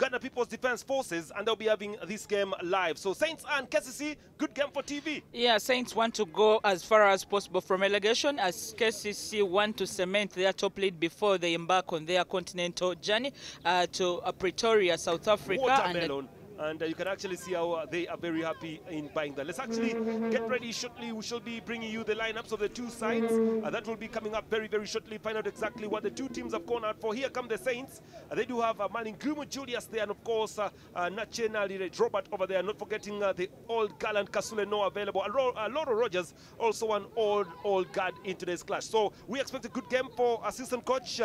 Uganda People's Defense Forces, and they'll be having this game live. So Saints and KCC, good game for TV. Yeah, Saints want to go as far as possible from relegation, as KCC want to cement their top lead before they embark on their continental journey to Pretoria, South Africa. Watermelon. And you can actually see how they are very happy in buying that. Let's actually get ready shortly. We shall be bringing you the lineups of the two sides. That will be coming up very, very shortly. Find out exactly what the two teams have gone out for. Here come the Saints. They do have Malingumu Julius there, and of course Nachenali Robert over there. Not forgetting the old gallant Kasule Noah available. Loro Rogers, also an old guard in today's clash. So we expect a good game for assistant coach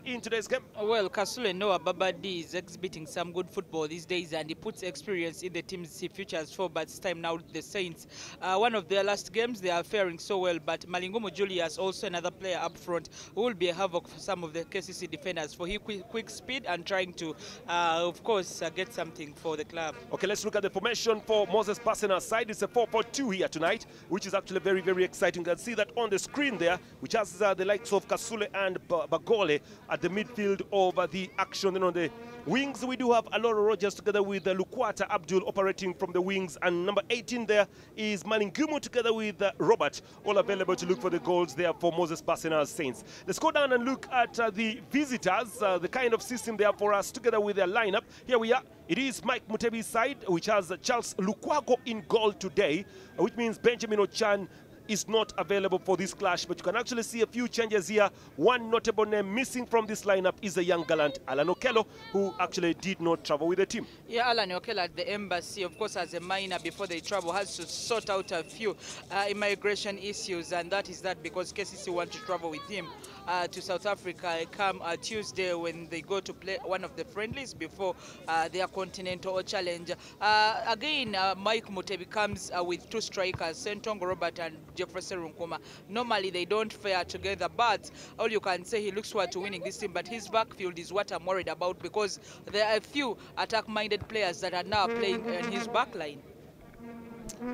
in today's game. Well, Kasule Noah Babadi is exhibiting some good football these days, and he puts experience in the team's futures for, but it's time now the Saints. One of their last games, they are faring so well, but Malingumu Julius, also another player up front, who will be a havoc for some of the KCC defenders for his quick speed and trying to, of course, get something for the club. Okay, let's look at the formation for Moses Basena's side. It's a 4-4-2 here tonight, which is actually very, very exciting. You can see that on the screen there, which has the likes of Kasule and Bagole at the midfield of the action. And on the wings, we do have Aloro Rogers together with Lukwata Abdul operating from the wings, and number 18 there is Malingumu together with Robert, all available to look for the goals there for Moses Basena's Saints. Let's go down and look at the visitors, the kind of system there for us together with their lineup. Here we are. It is Mike Mutebi's side, which has Charles Lukwago in goal today, which means Benjamin Ochan is not available for this clash, but you can actually see a few changes here. One notable name missing from this lineup is the young gallant Alan Okello, who actually did not travel with the team. Yeah, Alan Okello at the embassy, of course, as a minor before they travel, has to sort out a few immigration issues, and that is that because KCC want to travel with him to South Africa come Tuesday when they go to play one of the friendlies before their continental challenge. Again, Mike Mutebi comes with two strikers, Sentongo Robert and Jefferson Runkuma. Normally they don't fare together, but all you can say, he looks forward to winning this team, but his backfield is what I'm worried about, because there are a few attack-minded players that are now playing in his backline.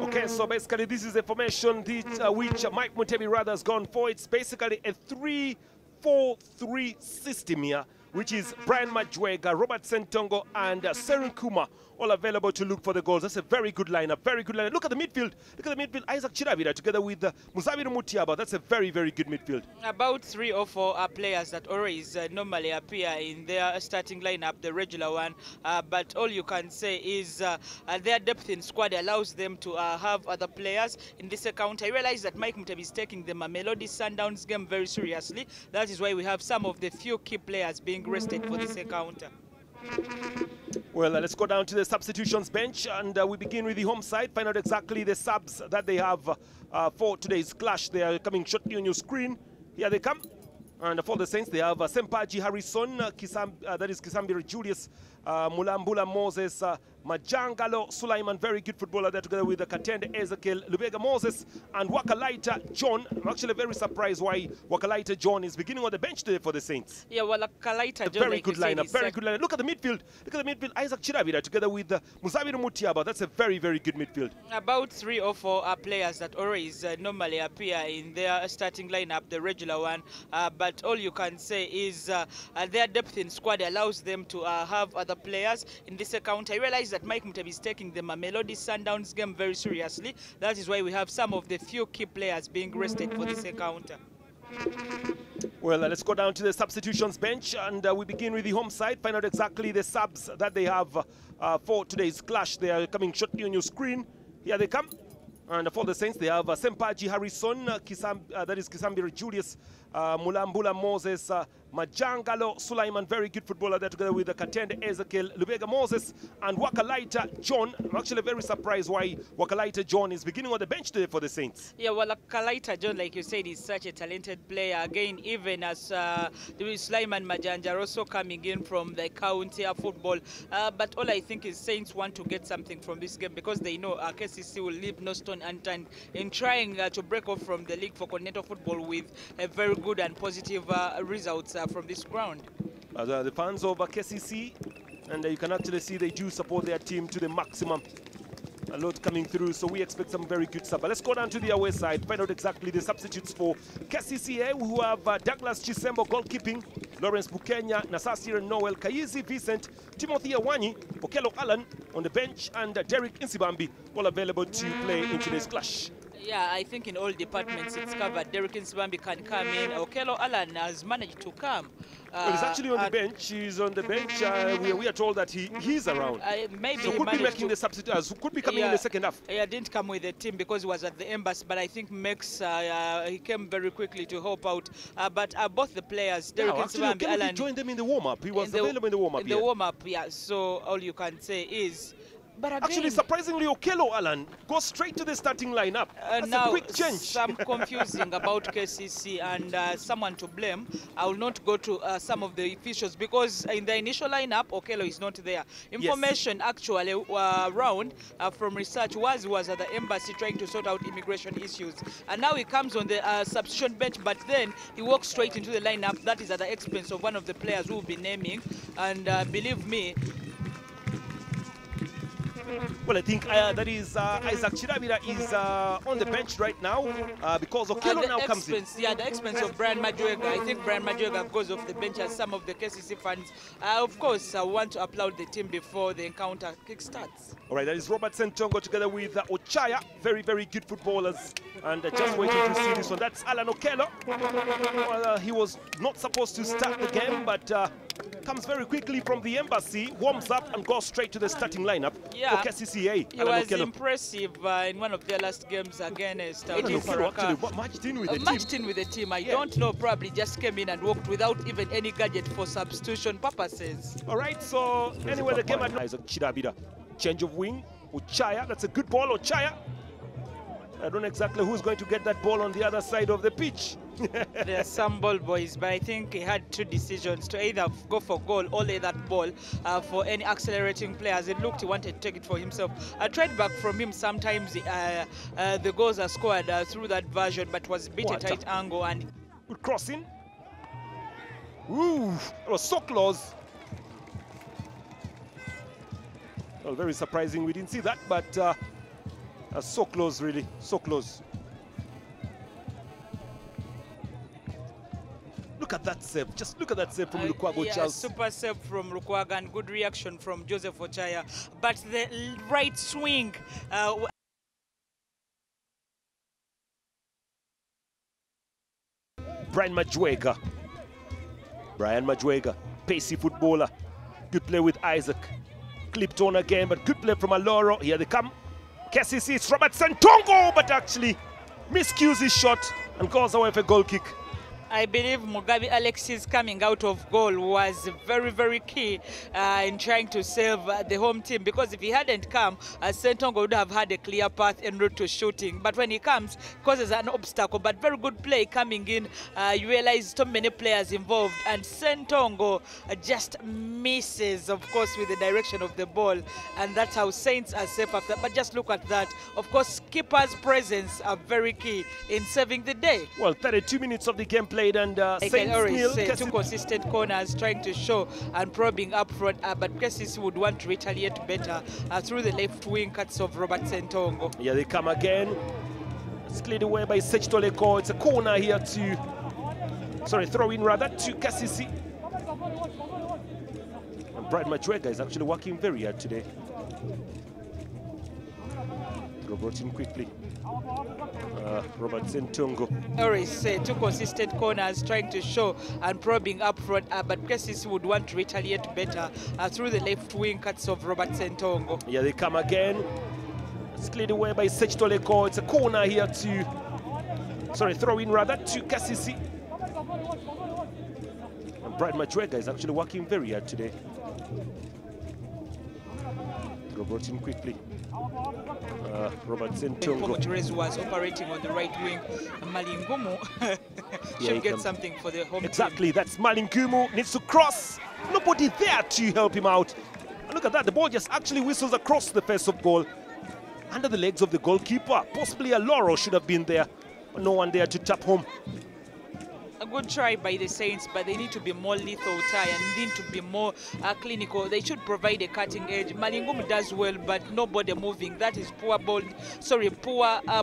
Okay, so basically this is the formation which Mike Mutebi rather has gone for. It's basically a 3-4-3 system here, which is Brian Majwega, Robert Sentongo, and Serin Kuma, all available to look for the goals. That's a very good lineup, very good lineup. Look at the midfield. Look at the midfield. Isaac Chiravira together with Muzabiru Mutiaba. That's a very, very good midfield. About 3 or 4 players that always normally appear in their starting lineup, the regular one. But all you can say is their depth in squad allows them to have other players in this account. I realize that Mike Mutebi is taking the Mamelodi Sundowns game very seriously. That is why we have some of the few key players being rested for this encounter. Well, let's go down to the substitutions bench, and we begin with the home side. Find out exactly the subs that they have for today's clash. They are coming shortly on your screen. Here they come. And for the Saints, they have Sempaji Harrison, that is Kisambiri Julius, Mulambula Moses, Majangalo Sulaiman, very good footballer there, together with Katende Ezekiel, Lubega Moses, and Wakalaita John. I'm actually very surprised why Wakalaita John is beginning on the bench today for the Saints. Yeah, Wakalaita John, very good lineup, very good lineup. Look at the midfield. Look at the midfield. Isaac Chiravira together with Muzabiru Mutiaba. That's a very, very good midfield. About 3 or 4 players that always normally appear in their starting lineup, the regular one. But all you can say is their depth in squad allows them to have other players in this account. I realize that Mike Mutebi is taking the Mamelodi Sundowns game very seriously. That is why we have some of the few key players being rested for this encounter. Well, let's go down to the substitutions bench, and we begin with the home side. Find out exactly the subs that they have for today's clash. They are coming shortly on your screen. Here they come. And for the Saints, they have Sempaji Harrison, that is Kisambiri Julius, Mulambula Moses, Majangalo Sulaiman, very good footballer there, together with Katende Ezekiel, Lubega Moses, and Wakalaita John. I'm actually very surprised why Wakalaita John is beginning on the bench today for the Saints. Yeah, Wakalaita John, like you said, is such a talented player. Again, even as there is Sulaiman Majanja also coming in from the county football. But all I think is Saints want to get something from this game, because they know KCC will leave no stone unturned in trying to break off from the league for continental football with a very good and positive results from this ground. The fans of KCC, and you can actually see they do support their team to the maximum. A lot coming through, so we expect some very good stuff. But let's go down to the away side, find out exactly the substitutes for KCCA, who have Douglas Chisembo goalkeeping, Lawrence Bukenya, Nasasir Noel, Kaizi Vincent, Timothy Awanyi, Okello Allen on the bench, and Derek Insibambi, all available to play in today's clash. Yeah, I think in all departments it's covered. Derek Insibambi can come in. Okello Allen has managed to come. Well, he's actually on the bench. He's on the bench. We are told that he's around. Maybe so he could be making the substitutes. Could be coming in the second half. Yeah, didn't come with the team because he was at the embassy. But I think Max, he came very quickly to help out. But both the players, Derek Insibambi, Allen, joined them in the warm-up. He was available in the warm-up. In the warm-up, yeah. So all you can say is. But again, actually, surprisingly, Okello Allen goes straight to the starting lineup. That's now, a quick change. Some confusing about KCC and someone to blame. I will not go to some of the officials because in the initial lineup, Okello is not there. Information actually around from research was at the embassy trying to sort out immigration issues. And now he comes on the substitution bench, but then he walks straight into the lineup. That is at the expense of one of the players who will be naming. And believe me, well, I think that is Isaac Chirabira is on the bench right now because Okello now comes in. Yeah, the expense of Brian Majwega. I think Brian Majwega goes off the bench as some of the KCC fans, of course, want to applaud the team before the encounter kickstarts. All right, that is Robert Sentongo together with Ochaya. Very, very good footballers. And just waiting to see this one. That's Alan Okello. Well, he was not supposed to start the game, but comes very quickly from the embassy, warms up and goes straight to the starting lineup for KCCA. He was impressive in one of their last games against Faraka. Matched in with the team. Matched in with the team. I don't know, probably just came in and walked without even any gadget for substitution purposes. All right, so anyway, the game at Isaac Chirabira. Change of wing, Ochaya, that's a good ball, Ochaya. I don't know exactly who's going to get that ball on the other side of the pitch. There are some ball boys, but I think he had two decisions to either go for goal or lay that ball for any accelerating players. It looked he wanted to take it for himself. I tried back from him sometimes. The goals are scored through that version, but was a bit a tight angle. And good crossing. Ooh, it was so close. Well, very surprising. We didn't see that, but so close, really, so close. Look at that save. Just look at that save from Lukwago Charles. Super save from Lukwago and good reaction from Joseph Ochaya. But the right swing. Brian Majwega. Brian Majwega, pacey footballer. Good play with Isaac. Clipped on again, but good play from Aloro. Here they come. KCC, it's Robert Sentongo, but actually miscues his shot and goes away for a goal kick. I believe Mugabe Alexis coming out of goal was very, very key in trying to save the home team, because if he hadn't come, Sentongo would have had a clear path en route to shooting. But when he comes, causes an obstacle. But very good play coming in. You realize so many players involved, and Sentongo just misses, of course, with the direction of the ball, and that's how Saints are safe after. But just look at that. Of course, keeper's presence are very key in saving the day. Well, 32 minutes of the game played, and Saints two consistent corners trying to show and probing up front, but KCC would want to retaliate better through the left wing cuts of Robert Sentongo. Yeah, they come again. It's cleared away by Sech Toleko. It's a corner here to, throw in rather to KCC. And Brian Majwega is actually working very hard today. Throw brought in quickly. Robert Sentongo. Two consistent corners trying to show and probing up front, but KCC would want to retaliate better through the left wing cuts of Robert Sentongo. Yeah, they come again. It's cleared away by Sech Toleko. It's a corner here to, throw in rather to KCC. And Brian Majwega is actually working very hard today. Throw brought in quickly. Robert Sentongo. Torres was operating on the right wing. Malingumu should get something for the home Exactly, team. that's Malingumu. Needs to cross. Nobody there to help him out. And look at that, the ball just actually whistles across the face of goal. Under the legs of the goalkeeper. Possibly Aloro should have been there. But no one there to tap home. A good try by the Saints, but they need to be more lethal tie and need to be more clinical. They should provide a cutting edge. Malingum does well, but nobody moving. That is poor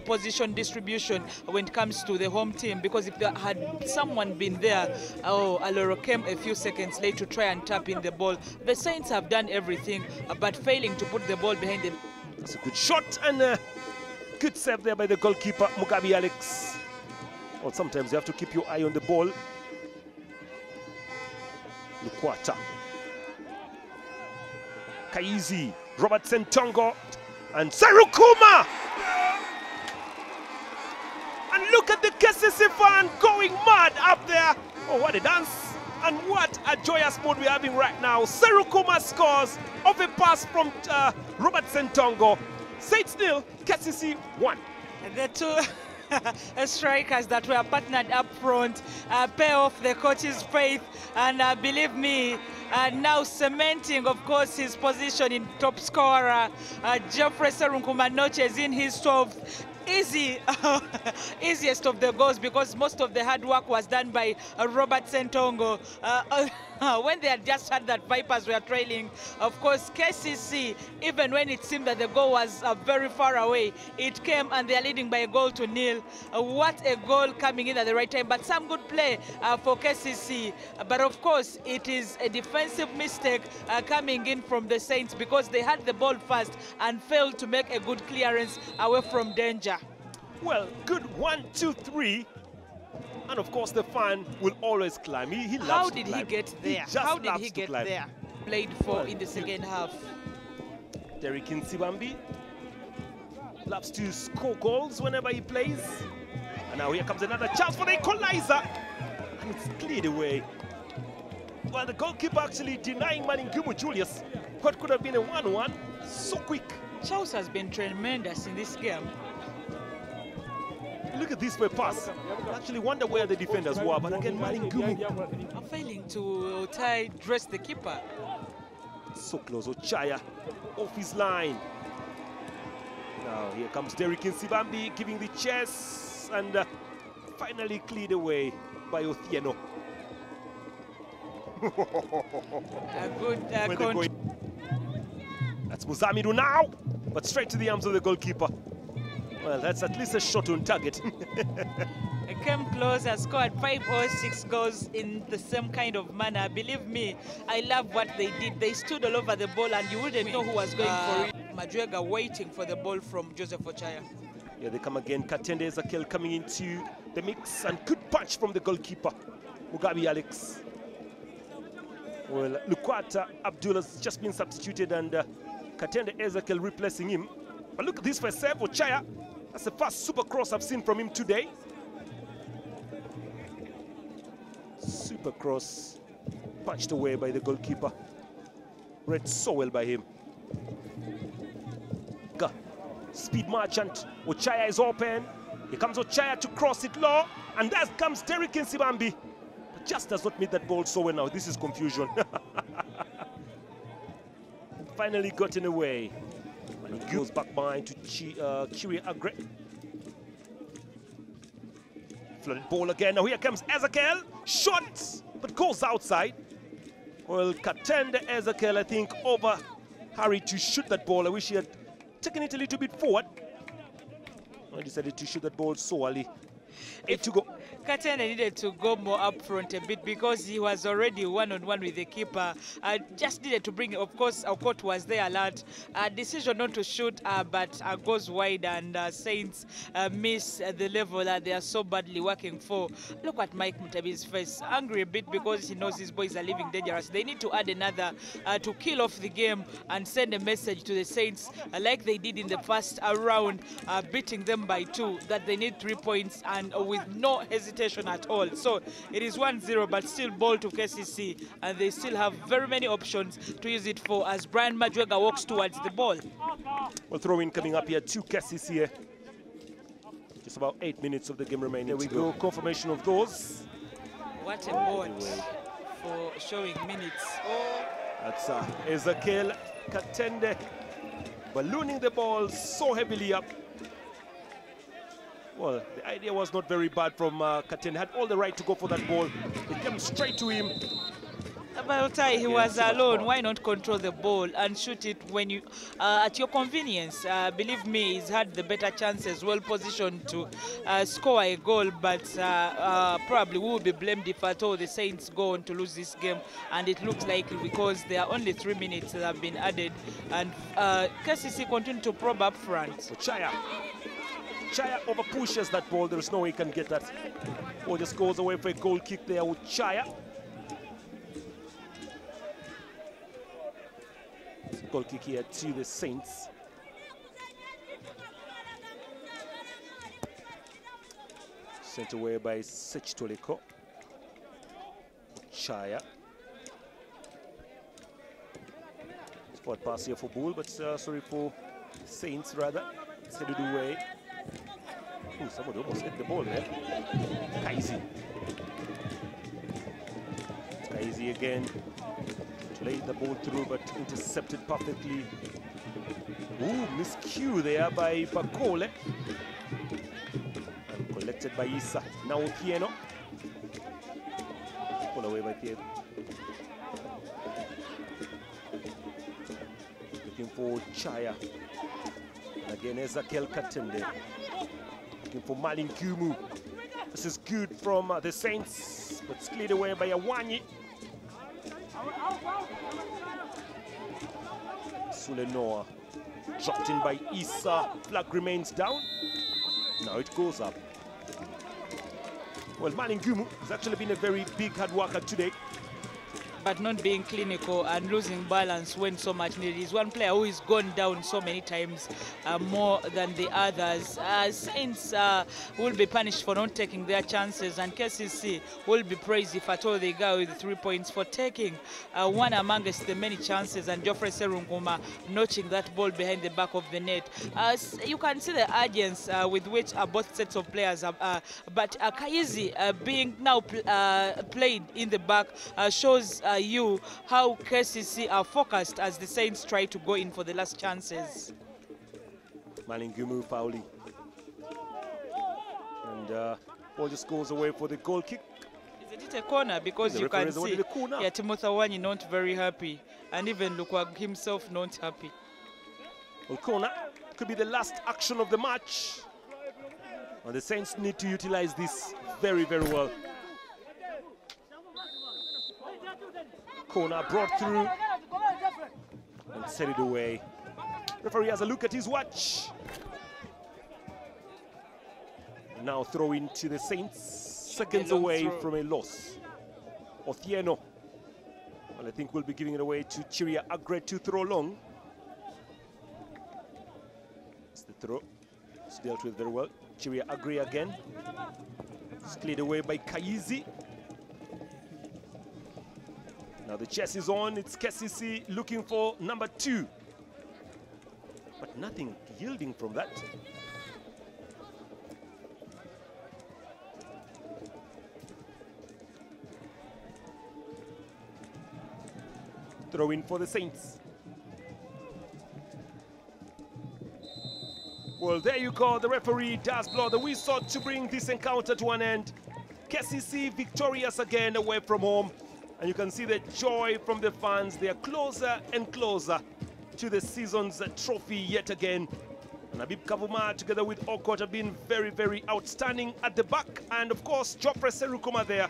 position distribution when it comes to the home team. Because if there had someone been there, Aloro came a few seconds late to try and tap in the ball. The Saints have done everything, but failing to put the ball behind them. That's a good shot and good save there by the goalkeeper, Mugabi Alex. Well, sometimes you have to keep your eye on the ball. Lukwata. Kaizi, Robert Sentongo, and Serukuma. And look at the KCC fan going mad up there. Oh, what a dance. And what a joyous mood we're having right now. Serukuma scores off a pass from Robert Sentongo. Saints 0, KCC 1. The two strikers that were partnered up front pay off the coach's faith, and believe me, now cementing, of course, his position in top scorer. Geoffrey Serukuma notches in his 12th. Easiest of the goals, because most of the hard work was done by Robert Sentongo. When they had just had that Vipers were trailing, of course, KCC, even when it seemed that the goal was very far away, it came and they are leading by a goal to nil. What a goal coming in at the right time, but some good play for KCC. But of course, it is a defensive mistake coming in from the Saints, because they had the ball first and failed to make a good clearance away from danger. Well, good 1, 2, 3. And of course, the fan will always climb. He loves How to did climb. he get there? He How did he get there? Played for in the second half. Derek Nsibambi loves to score goals whenever he plays. And now here comes another chance for the equalizer. And it's cleared away. Well, the goalkeeper actually denying Malingumu Julius what could have been a 1-1. So quick. Charles has been tremendous in this game. Look at this way pass. I actually wonder where the defenders were, but again, Malingumu. I'm failing to dress the keeper. So close, Ochaya off his line. Now here comes Derek Nsibambi giving the chase, and finally cleared away by Othieno. A good That's Muzamiru now, but straight to the arms of the goalkeeper. Well, that's at least a shot on target. It came close, has scored 5 or 6 goals in the same kind of manner. Believe me, I love what they did. They stood all over the ball and you wouldn't know who was going for it. Majwega waiting for the ball from Joseph Ochaya. Yeah, they come again. Katende Ezekiel coming into the mix, and good punch from the goalkeeper, Mugabi Alex. Well, Lukwata Abdullah's just been substituted, and Katende Ezekiel replacing him. But look at this for save, Ochaya. That's the first super cross I've seen from him today. Super cross, punched away by the goalkeeper. Read so well by him. Speed merchant. Ochaya is open. Here comes Ochaya to cross it low, and there comes Derek Nsibambi. But just does not meet that ball so well now. This is confusion. Finally gotten away. And he goes back behind to Chiri Agre. Flooded ball again. Now here comes Ezekiel. Shot, but goes outside. Well, Katende Ezekiel, I think, over hurried to shoot that ball. I wish he had taken it a little bit forward. I decided to shoot that ball so early. To go. Katende needed to go more up front a bit, because he was already one-on-one with the keeper. Just needed to bring it. Of course, Okot was there alert. Decision not to shoot, but goes wide, and Saints miss the level that they are so badly working for. Look at Mike Mutabi's face. Angry a bit because he knows his boys are living dangerous. They need to add another to kill off the game and send a message to the Saints, like they did in the first round, beating them by 2, that they need 3 points, and with no hesitation at all. So it is 1-0, but still ball to KCC, and they still have very many options to use it for as Brian Majwega walks towards the ball. Well, throw-in coming up here to KCC here. Just about 8 minutes of the game remaining. There we go. Confirmation of those. What a board for showing minutes. Oh. That's Ezekiel Katende ballooning the ball so heavily up. Well, the idea was not very bad from Katende. Had all the right to go for that ball. It came straight to him. But he was alone. Why not control the ball and shoot it when you at your convenience? Believe me, he's had the better chances, well positioned to score a goal. But probably will be blamed if at all the Saints go on to lose this game, and it looks likely because there are only 3 minutes that have been added, and KCC continue to probe up front. So Chaya over pushes that ball. There is no way he can get that. Or just goes away for a goal kick there with Chaya. Goal kick here to the Saints. Sent away by Sechtoliko. Chaya. Spot pass here for Bull, but sorry for Saints rather. It's headed away. Ooh, somebody almost hit the ball there. Kaizi. Kaizi again. Played the ball through, but intercepted perfectly. Ooh, miscue there by Bagole. And collected by Issa. Now Pieno. Pull away by Pieno. Looking for Chaya. And again, Ezekiel Katende. Looking for Malin Gumu. This is good from the Saints, but cleared away by Awanyi. Sule Noah dropped in by Issa. Flag remains down. Now it goes up. Well, Malin Gumu has actually been a very big hard worker today, but not being clinical and losing balance when so much needed. He's one player who has gone down so many times, more than the others. Saints will be punished for not taking their chances, and KCC will be praised if at all they go with 3 points for taking one amongst the many chances, and Geoffrey Serunguma notching that ball behind the back of the net. You can see the urgency with which both sets of players are, but Kaizi being now played in the back shows you how KCC are focused as the Saints try to go in for the last chances. Malin Gumu fouling. And ball just goes away for the goal kick. Is it a corner? Because you can see Timothy Awanyi not very happy, and even Lukwa himself not happy. Well, corner could be the last action of the match. And the Saints need to utilize this very, very well. Corner brought through and set it away. Referee has a look at his watch. Now throw into the Saints, seconds away from a loss. Othieno, well, I think we'll be giving it away to Chiria Agre to throw long. It's the throw. It's dealt with very well. Chiria Agre again. It's cleared away by Kaizi. Now the chess is on. It's KCC looking for number 2. But nothing yielding from that. Throw in for the Saints. Well, there you go. The referee does blow the whistle to bring this encounter to an end. KCC victorious again away from home. And you can see the joy from the fans. They are closer and closer to the season's trophy yet again. And Habib Kavuma together with Okot have been very, very outstanding at the back. And of course, Geoffrey Serukuma there,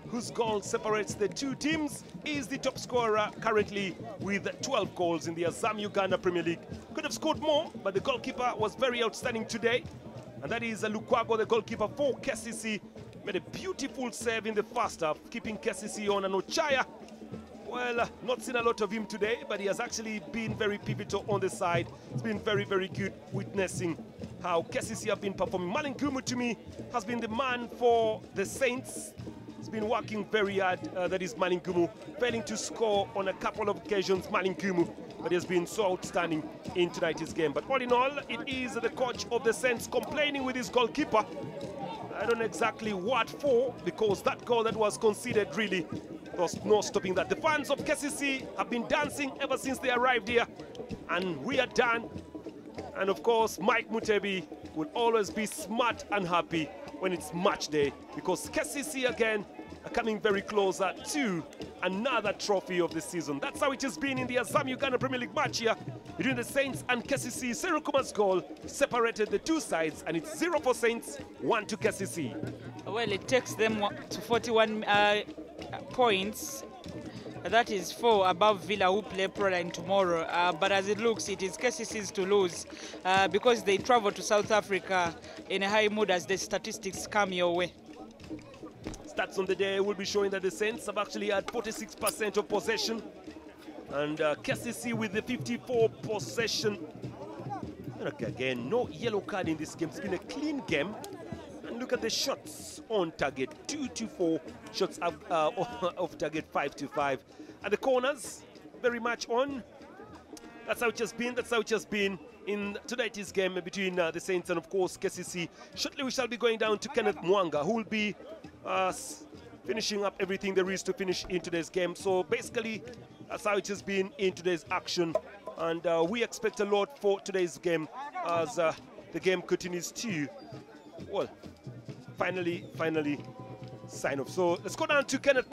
whose goal separates the two teams, is the top scorer currently with 12 goals in the Azam Uganda Premier League. Could have scored more, but the goalkeeper was very outstanding today. And that is Lukwago, the goalkeeper for KCC. Made a beautiful save in the first half, keeping KCC on. And Ochaya, well, not seen a lot of him today, but he has actually been very pivotal on the side. It's been very, very good witnessing how KCC have been performing. Malin Gumu, to me, has been the man for the Saints. He's been working very hard, that is Malin Gumu, failing to score on a couple of occasions, Malin Gumu, but he has been so outstanding in tonight's game. But all in all, it is the coach of the Saints complaining with his goalkeeper. I don't know exactly what for, because that goal that was conceded really was no stopping that. The fans of KCC have been dancing ever since they arrived here, and we are done. And of course, Mike Mutebi will always be smart and happy when it's match day, because KCC again are coming very closer to another trophy of the season. That's how it has been in the Azam Uganda Premier League match here between the Saints and KCC. Serukuma's goal separated the two sides, and it's 0 for Saints, 1 to KCC. Well, it takes them to 41 points. That is 4 above Villa, who play Proline tomorrow. But as it looks, it is KCC's to lose because they travel to South Africa in a high mood as the statistics come your way. Stats on the day will be showing that the Saints have actually had 46% of possession, and KCC with the 54 possession. And again, no yellow card in this game. It's been a clean game. And look at the shots on target, 2-4, shots off target, 5-5. And the corners, very much on. That's how it has been. That's how it has been in tonight's game between the Saints and, of course, KCC. Shortly, we shall be going down to Kenneth Mwanga, who will be finishing up everything there is to finish in today's game. So basically, that's how it has been in today's action. And we expect a lot for today's game as the game continues to, well, finally sign off. So let's go down to Kenneth.